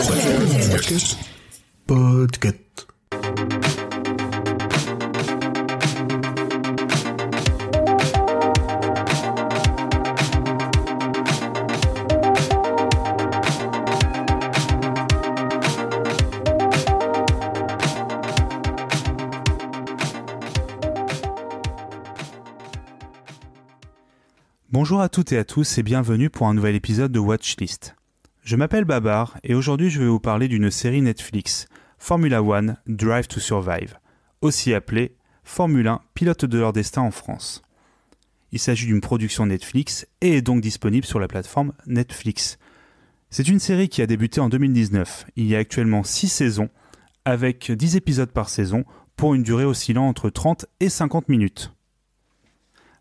Podcast. Bonjour à toutes et à tous et bienvenue pour un nouvel épisode de Watchlist. Je m'appelle Babar et aujourd'hui je vais vous parler d'une série Netflix, Formula One Drive to Survive, aussi appelée Formule 1 Pilote de leur destin en France. Il s'agit d'une production Netflix et est donc disponible sur la plateforme Netflix. C'est une série qui a débuté en 2019. Il y a actuellement 6 saisons avec 10 épisodes par saison pour une durée oscillant entre 30 et 50 minutes.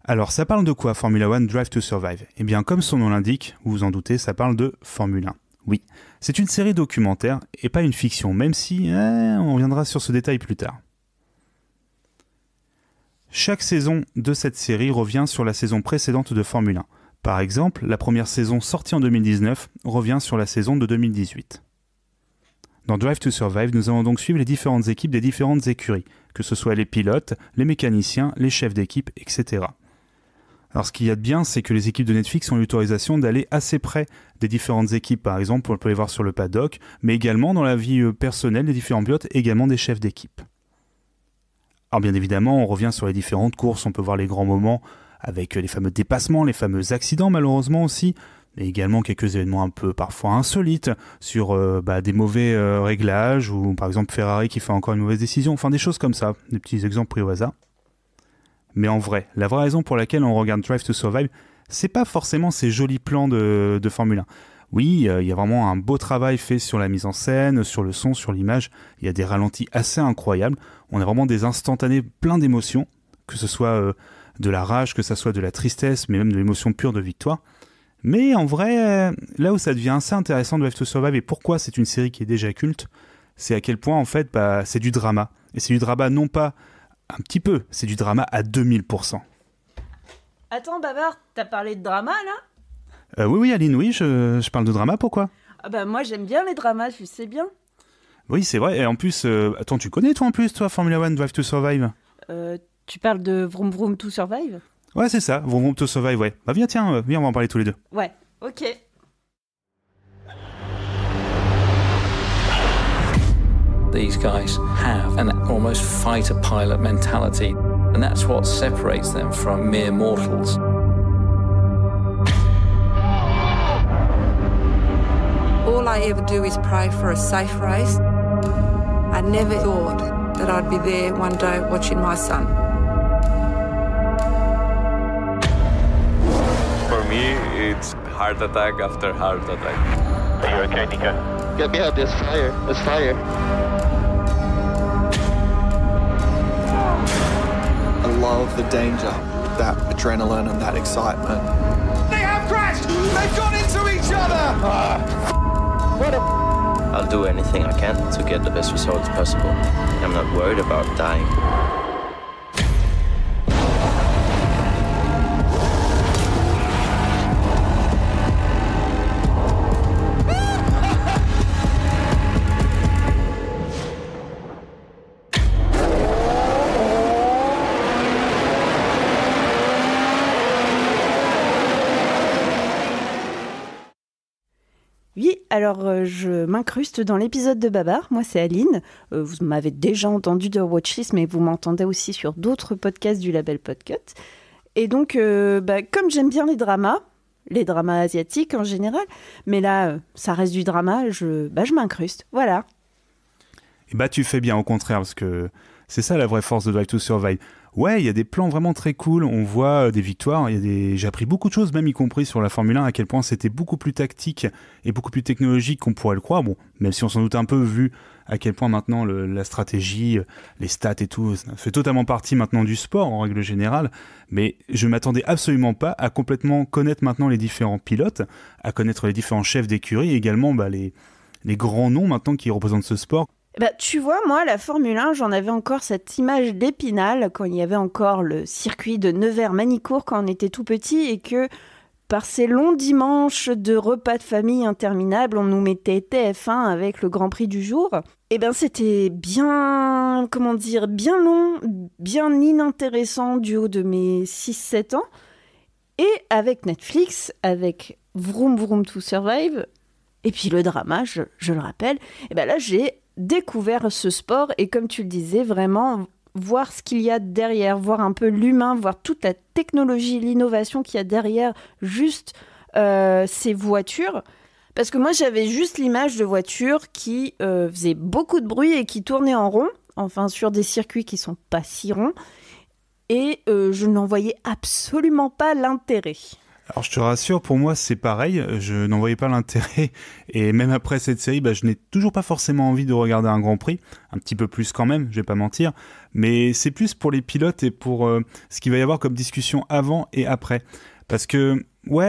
Alors, ça parle de quoi, Formula One Drive to Survive ? Eh bien, comme son nom l'indique, vous vous en doutez, ça parle de Formule 1. Oui, c'est une série documentaire et pas une fiction, même si on reviendra sur ce détail plus tard. Chaque saison de cette série revient sur la saison précédente de Formule 1. Par exemple, la première saison sortie en 2019 revient sur la saison de 2018. Dans Drive to Survive, nous allons donc suivre les différentes équipes des différentes écuries, que ce soit les pilotes, les mécaniciens, les chefs d'équipe, etc. Alors ce qu'il y a de bien, c'est que les équipes de Netflix ont l'autorisation d'aller assez près des différentes équipes. Par exemple, on peut les voir sur le paddock, mais également dans la vie personnelle des différents pilotes, également des chefs d'équipe. Alors bien évidemment, on revient sur les différentes courses, on peut voir les grands moments avec les fameux dépassements, les fameux accidents malheureusement aussi, mais également quelques événements un peu parfois insolites sur des mauvais réglages, ou par exemple Ferrari qui fait encore une mauvaise décision, enfin des choses comme ça, des petits exemples pris au hasard. Mais en vrai, la vraie raison pour laquelle on regarde Drive to Survive, c'est pas forcément ces jolis plans de Formule 1. Oui, il y a vraiment un beau travail fait sur la mise en scène, sur le son, sur l'image. Il y a des ralentis assez incroyables. On a vraiment des instantanés pleins d'émotions, que ce soit de la rage, que ce soit de la tristesse, mais même de l'émotion pure de victoire. Mais en vrai, là où ça devient assez intéressant Drive to Survive et pourquoi c'est une série qui est déjà culte, c'est à quel point en fait c'est du drama. Et c'est du drama non pas un petit peu, c'est du drama à 2000%. Attends, Babar, t'as parlé de drama, là ? Oui, Aline, oui, je parle de drama, pourquoi ? Ah bah moi, j'aime bien les dramas, tu sais bien. Oui, c'est vrai, et en plus, attends, tu connais toi en plus, toi, Formula One Drive to Survive ? Tu parles de Vroom Vroom to Survive ? Ouais, c'est ça, Vroom Vroom to Survive, ouais. Bah viens, on va en parler tous les deux. Ouais, ok. These guys have an almost fighter pilot mentality, and that's what separates them from mere mortals. All I ever do is pray for a safe race. I never thought that I'd be there one day watching my son. For me, it's heart attack after heart attack. Are you okay, Nico? Get me out, there's fire. There's fire. I love the danger, that adrenaline and that excitement. They have crashed! They've gone into each other! I'll do anything I can to get the best results possible. I'm not worried about dying. Oui, alors je m'incruste dans l'épisode de Babar. Moi, c'est Aline. Vous m'avez déjà entendu de Watchlist, mais vous m'entendez aussi sur d'autres podcasts du label Podcut. Et donc, comme j'aime bien les dramas asiatiques en général, mais là, ça reste du drama, je m'incruste. Voilà. Et tu fais bien, au contraire, parce que c'est ça la vraie force de Drive to Survive. Ouais, il y a des plans vraiment très cool, on voit des victoires, j'ai appris beaucoup de choses, même y compris sur la Formule 1, à quel point c'était beaucoup plus tactique et beaucoup plus technologique qu'on pourrait le croire. Bon, même si on s'en doute un peu, vu à quel point maintenant la stratégie, les stats et tout, ça fait totalement partie maintenant du sport en règle générale, mais je m'attendais absolument pas à complètement connaître maintenant les différents pilotes, à connaître les différents chefs d'écurie, et également les grands noms maintenant qui représentent ce sport. Tu vois, moi, la Formule 1, j'en avais encore cette image d'Épinal, quand il y avait encore le circuit de Nevers-Manicourt, quand on était tout petit, et que par ces longs dimanches de repas de famille interminables, on nous mettait TF1 avec le Grand Prix du jour. Et ben c'était bien long, bien inintéressant du haut de mes 6-7 ans. Et avec Netflix, avec Vroom Vroom to Survive, et puis le drama, je le rappelle, et ben là j'ai découvert ce sport et comme tu le disais, vraiment voir ce qu'il y a derrière, voir un peu l'humain, voir toute la technologie, l'innovation qu'il y a derrière juste ces voitures. Parce que moi j'avais juste l'image de voitures qui faisaient beaucoup de bruit et qui tournaient en rond, enfin sur des circuits qui sont pas si ronds, et je n'en voyais absolument pas l'intérêt. Alors je te rassure, pour moi c'est pareil, je n'en voyais pas l'intérêt et même après cette série, je n'ai toujours pas forcément envie de regarder un Grand Prix, un petit peu plus quand même, je vais pas mentir, mais c'est plus pour les pilotes et pour ce qu'il va y avoir comme discussion avant et après. Parce que, moi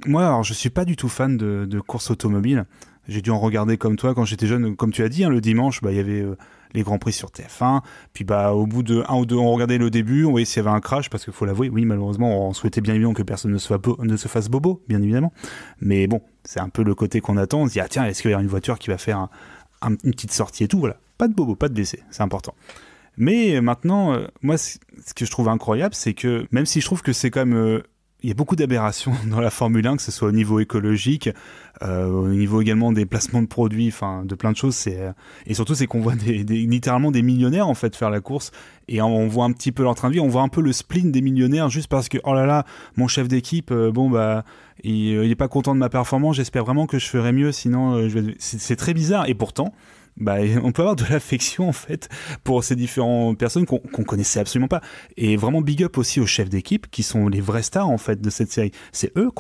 alors je suis pas du tout fan de course automobile, j'ai dû en regarder comme toi quand j'étais jeune, comme tu as dit, le dimanche, il y avait les Grands Prix sur TF1, puis au bout de 1 ou 2, on regardait le début, on voyait s'il y avait un crash, parce qu'il faut l'avouer, oui, malheureusement, on souhaitait bien évidemment que personne ne se fasse bobo, bien évidemment, mais bon, c'est un peu le côté qu'on attend, on se dit, ah tiens, est-ce qu'il y a une voiture qui va faire une petite sortie et tout, voilà, pas de bobo, pas de blessé, c'est important. Mais maintenant, moi, ce que je trouve incroyable, c'est que, même si je trouve que c'est quand même... il y a beaucoup d'aberrations dans la Formule 1, que ce soit au niveau écologique, au niveau également des placements de produits, enfin de plein de choses. Et surtout, c'est qu'on voit littéralement des millionnaires en fait faire la course, et on voit un petit peu leur train de vie, on voit un peu le spleen des millionnaires juste parce que oh là là, mon chef d'équipe, il est pas content de ma performance. J'espère vraiment que je ferai mieux, sinon c'est très bizarre. Et pourtant, on peut avoir de l'affection en fait pour ces différentes personnes qu'on connaissait absolument pas, et vraiment big up aussi aux chefs d'équipe qui sont les vrais stars en fait de cette série. C'est eux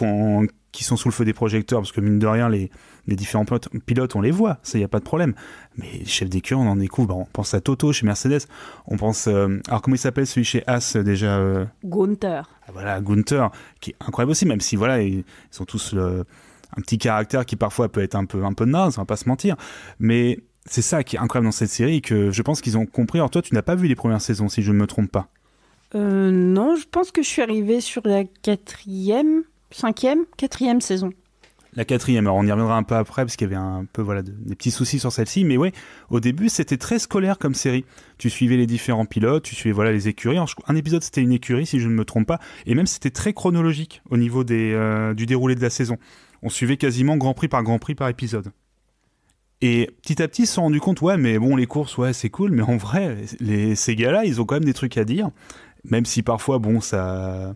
qui sont sous le feu des projecteurs, parce que mine de rien les différents pilotes on les voit, ça y a pas de problème, mais les chefs d'écurie on en découvre. On pense à Toto chez Mercedes, on pense alors comment il s'appelle celui chez Haas déjà, Gunther. Voilà, Gunther, qui est incroyable aussi, même si voilà ils sont tous un petit caractère qui parfois peut être un peu naze, on va pas se mentir, mais c'est ça qui est incroyable dans cette série, que je pense qu'ils ont compris. Alors toi, tu n'as pas vu les premières saisons, si je ne me trompe pas. Non, je pense que je suis arrivée sur la 4e saison. La 4e, alors on y reviendra un peu après, parce qu'il y avait un peu des petits soucis sur celle-ci, mais ouais, au début, c'était très scolaire comme série. Tu suivais les différents pilotes, tu suivais les écuries. Alors, un épisode, c'était une écurie, si je ne me trompe pas, et même c'était très chronologique au niveau du déroulé de la saison. On suivait quasiment Grand Prix par épisode. Et petit à petit, ils se sont rendus compte, les courses, c'est cool, mais en vrai, ces gars-là, ils ont quand même des trucs à dire, même si parfois, ça...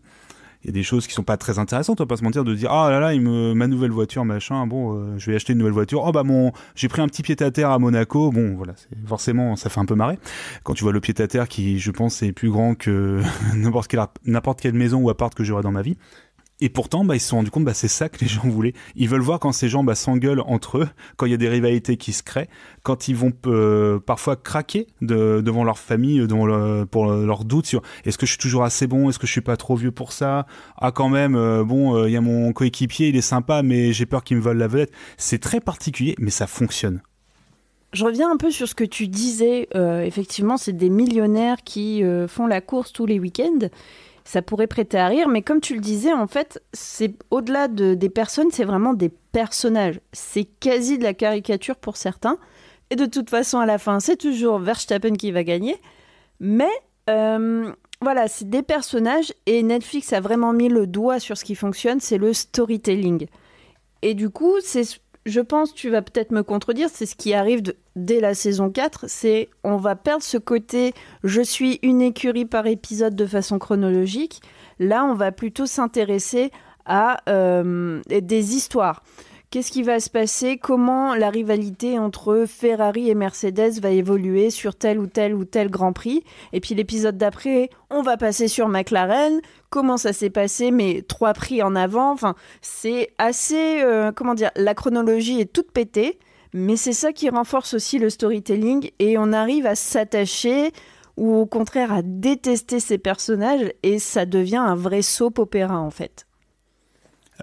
il y a des choses qui sont pas très intéressantes, on va pas se mentir, de dire, ah là là, ma nouvelle voiture, machin, je vais acheter une nouvelle voiture, j'ai pris un petit pied-à-terre à Monaco, forcément, ça fait un peu marrer, quand tu vois le pied-à-terre qui, je pense, est plus grand que n'importe quelle maison ou appart que j'aurai dans ma vie. Et pourtant, ils se sont rendus compte, c'est ça que les gens voulaient. Ils veulent voir quand ces gens s'engueulent entre eux, quand il y a des rivalités qui se créent, quand ils vont parfois craquer devant leur famille, pour leurs doutes sur est-ce que je suis toujours assez bon, est-ce que je suis pas trop vieux pour ça, ah quand même, il y a mon coéquipier, il est sympa, mais j'ai peur qu'il me vole la vedette. C'est très particulier, mais ça fonctionne. Je reviens un peu sur ce que tu disais. Effectivement, c'est des millionnaires qui font la course tous les week-ends. Ça pourrait prêter à rire, mais comme tu le disais, en fait, c'est au-delà des personnes, c'est vraiment des personnages. C'est quasi de la caricature pour certains. Et de toute façon, à la fin, c'est toujours Verstappen qui va gagner. Mais c'est des personnages, et Netflix a vraiment mis le doigt sur ce qui fonctionne, c'est le storytelling. Et du coup, je pense, tu vas peut-être me contredire, c'est ce qui arrive dès la saison 4, c'est on va perdre ce côté « je suis une écurie par épisode » de façon chronologique. Là, on va plutôt s'intéresser à des histoires. Qu'est-ce qui va se passer? Comment la rivalité entre Ferrari et Mercedes va évoluer sur tel ou tel Grand Prix? Et puis l'épisode d'après, on va passer sur McLaren. Comment ça s'est passé? Mais 3 prix en avant. Enfin, c'est assez... la chronologie est toute pétée. Mais c'est ça qui renforce aussi le storytelling. Et on arrive à s'attacher ou au contraire à détester ces personnages. Et ça devient un vrai soap opéra en fait.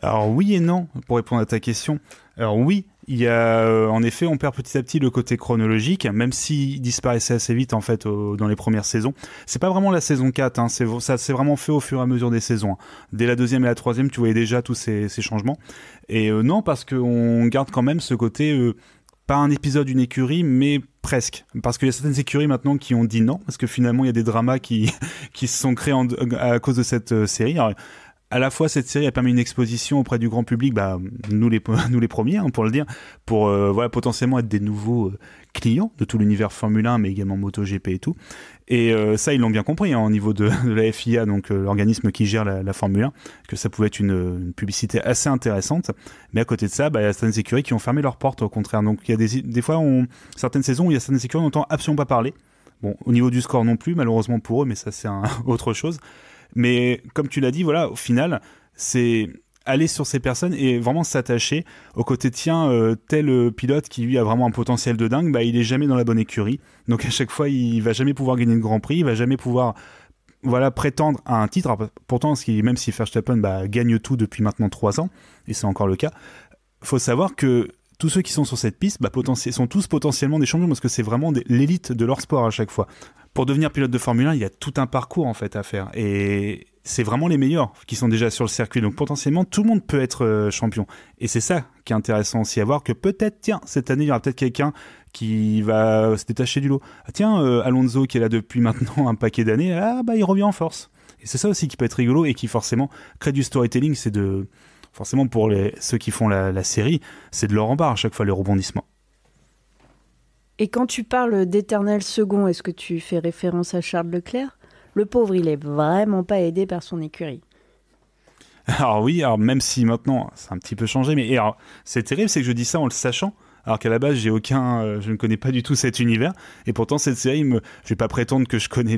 Alors oui et non, pour répondre à ta question. Alors oui, Il y a, en effet, on perd petit à petit le côté chronologique, même s'il disparaissait assez vite en fait dans les premières saisons. C'est pas vraiment la saison 4, hein, ça s'est vraiment fait au fur et à mesure des saisons. Dès la 2e et la 3e, tu voyais déjà tous ces changements. Et non, parce qu'on garde quand même ce côté, pas un épisode, une écurie, mais presque. Parce qu'il y a certaines écuries maintenant qui ont dit non, parce que finalement il y a des dramas qui se sont créés à cause de cette série. Alors, à la fois, cette série a permis une exposition auprès du grand public, nous les premiers, hein, pour le dire, pour potentiellement être des nouveaux clients de tout l'univers Formule 1, mais également MotoGP et tout. Et ça, ils l'ont bien compris, hein, au niveau de la FIA, donc l'organisme qui gère la Formule 1, que ça pouvait être une publicité assez intéressante. Mais à côté de ça, il y a certaines écuries qui ont fermé leurs portes, au contraire. Donc il y a des fois, certaines saisons où il y a certaines écuries dont on n'entend absolument pas parler. Bon, au niveau du score non plus, malheureusement pour eux, mais ça, c'est autre chose. Mais comme tu l'as dit, voilà, au final, c'est aller sur ces personnes et vraiment s'attacher au côté tel pilote qui lui a vraiment un potentiel de dingue, il est jamais dans la bonne écurie. Donc à chaque fois, il va jamais pouvoir gagner le Grand Prix, il va jamais pouvoir prétendre à un titre. Alors, pourtant, même si Verstappen gagne tout depuis maintenant 3 ans, et c'est encore le cas, faut savoir que tous ceux qui sont sur cette piste sont tous potentiellement des champions parce que c'est vraiment l'élite de leur sport à chaque fois. Pour devenir pilote de Formule 1, il y a tout un parcours en fait à faire et c'est vraiment les meilleurs qui sont déjà sur le circuit. Donc potentiellement, tout le monde peut être champion. Et c'est ça qui est intéressant aussi à voir, que peut-être, cette année, il y aura peut-être quelqu'un qui va se détacher du lot. Alonso qui est là depuis maintenant un paquet d'années, il revient en force. Et c'est ça aussi qui peut être rigolo et qui forcément crée du storytelling. Forcément pour ceux qui font la série, c'est de leur rempart à chaque fois les rebondissements. Et quand tu parles d'éternel second, est-ce que tu fais référence à Charles Leclerc ? Le pauvre, il est vraiment pas aidé par son écurie. Alors oui, même si maintenant, c'est un petit peu changé, mais c'est terrible, c'est que je dis ça en le sachant, alors qu'à la base, je ne connais pas du tout cet univers, et pourtant cette série, je vais pas prétendre que je connais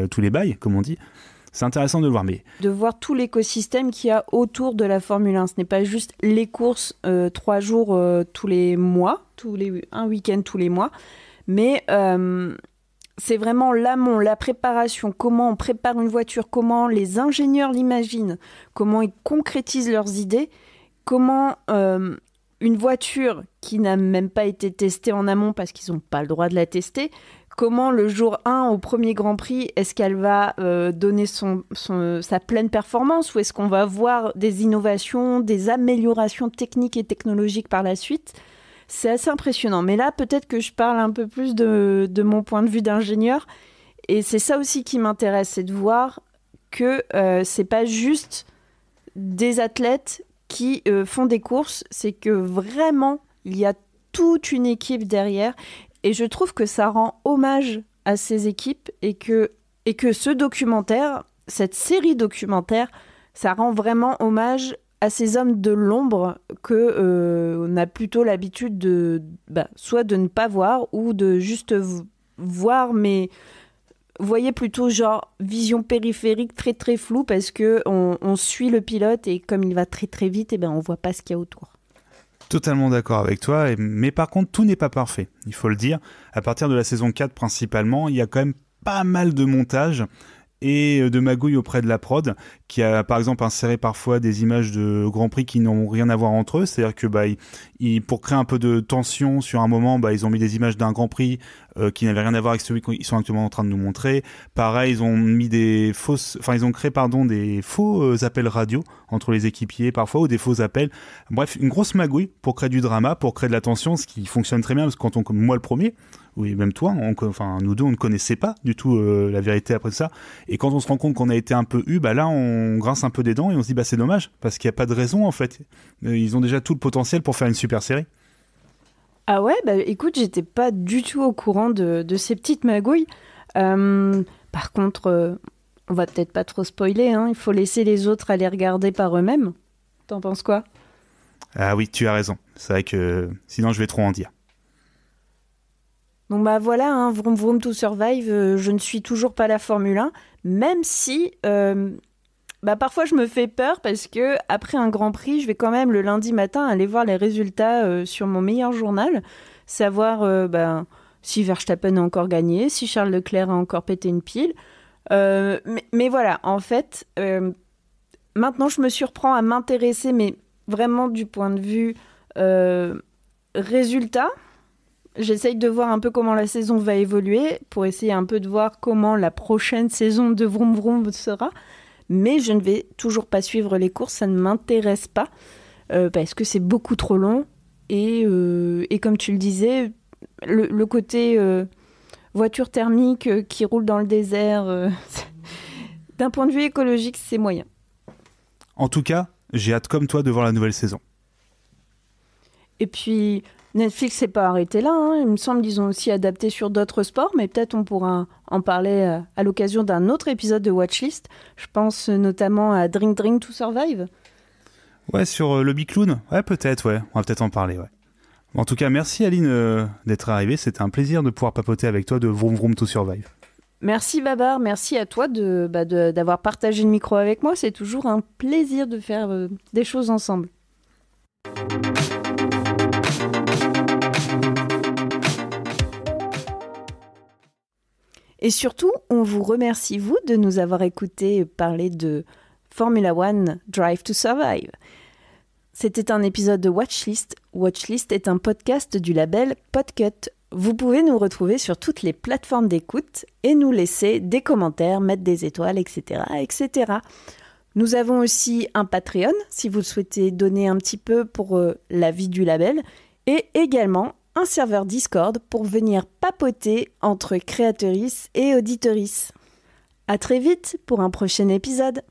tous les bails, comme on dit. C'est intéressant de le voir, mais... De voir tout l'écosystème qu'il y a autour de la Formule 1. Ce n'est pas juste les courses 3 jours tous les mois, un week-end tous les mois, mais c'est vraiment l'amont, la préparation, comment on prépare une voiture, comment les ingénieurs l'imaginent, comment ils concrétisent leurs idées, comment une voiture qui n'a même pas été testée en amont parce qu'ils n'ont pas le droit de la tester, comment le jour 1 au premier Grand Prix, est-ce qu'elle va donner sa pleine performance ou est-ce qu'on va voir des innovations, des améliorations techniques et technologiques par la suite ? C'est assez impressionnant. Mais là, peut-être que je parle un peu plus de mon point de vue d'ingénieur. Et c'est ça aussi qui m'intéresse, c'est de voir que c'est pas juste des athlètes qui font des courses, c'est que vraiment, il y a toute une équipe derrière. Et je trouve que ça rend hommage à ces équipes et que ce documentaire, cette série documentaire, ça rend vraiment hommage à ces hommes de l'ombre qu'on a plutôt l'habitude soit de ne pas voir ou de juste voir, mais vous voyez plutôt genre vision périphérique très très floue parce qu'on suit le pilote et comme il va très très vite, on voit pas ce qu'il y a autour. Totalement d'accord avec toi, mais par contre, tout n'est pas parfait, il faut le dire. À partir de la saison 4 principalement, il y a quand même pas mal de montage et de magouilles auprès de la prod, qui a par exemple inséré parfois des images de Grand Prix qui n'ont rien à voir entre eux, c'est-à-dire que pour créer un peu de tension sur un moment, ils ont mis des images d'un Grand Prix qui n'avaient rien à voir avec celui qu'ils sont actuellement en train de nous montrer. Pareil, ils ont mis ils ont créé des faux appels radio entre les équipiers parfois, ou des faux appels. Bref, une grosse magouille pour créer du drama, pour créer de la tension, ce qui fonctionne très bien, parce que comme moi le premier, oui, même toi, nous deux, on ne connaissait pas du tout la vérité après ça. Et quand on se rend compte qu'on a été un peu là, on grince un peu des dents et on se dit, c'est dommage, parce qu'il n'y a pas de raison, en fait. Ils ont déjà tout le potentiel pour faire une super série. Ah ouais, écoute, j'étais pas du tout au courant de ces petites magouilles. Par contre, on va peut-être pas trop spoiler, hein, il faut laisser les autres aller regarder par eux-mêmes. T'en penses quoi ? Ah oui, tu as raison. C'est vrai que sinon je vais trop en dire. Donc voilà, hein, Vroom Vroom to Survive, je ne suis toujours pas la Formule 1, même si parfois je me fais peur parce que après un Grand Prix, je vais quand même le lundi matin aller voir les résultats sur mon meilleur journal, savoir si Verstappen a encore gagné, si Charles Leclerc a encore pété une pile. Mais voilà, en fait, maintenant je me surprends à m'intéresser, mais vraiment du point de vue Résultat, j'essaye de voir un peu comment la saison va évoluer pour essayer un peu de voir comment la prochaine saison de Vroom Vroom sera. Mais je ne vais toujours pas suivre les courses, ça ne m'intéresse pas parce que c'est beaucoup trop long. Et comme tu le disais, le côté voiture thermique qui roule dans le désert, d'un point de vue écologique, c'est moyen. En tout cas, j'ai hâte comme toi de voir la nouvelle saison. Et puis, Netflix s'est pas arrêté là. Hein. Il me semble qu'ils ont aussi adapté sur d'autres sports, mais peut-être on pourra en parler à l'occasion d'un autre épisode de Watchlist. Je pense notamment à Drink Drink to Survive. Ouais, sur le Bicloun. Ouais, peut-être, ouais. On va peut-être en parler, ouais. En tout cas, merci Aline d'être arrivée. C'était un plaisir de pouvoir papoter avec toi de Vroom Vroom to Survive. Merci Babar, merci à toi d'avoir partagé le micro avec moi. C'est toujours un plaisir de faire des choses ensemble. Et surtout, on vous remercie, vous, de nous avoir écoutés parler de Formula One Drive to Survive. C'était un épisode de Watchlist. Watchlist est un podcast du label Podcut. Vous pouvez nous retrouver sur toutes les plateformes d'écoute et nous laisser des commentaires, mettre des étoiles, etc., etc. Nous avons aussi un Patreon, si vous le souhaitez donner un petit peu pour la vie du label, et également un serveur Discord pour venir papoter entre créatrices et auditrices. À très vite pour un prochain épisode.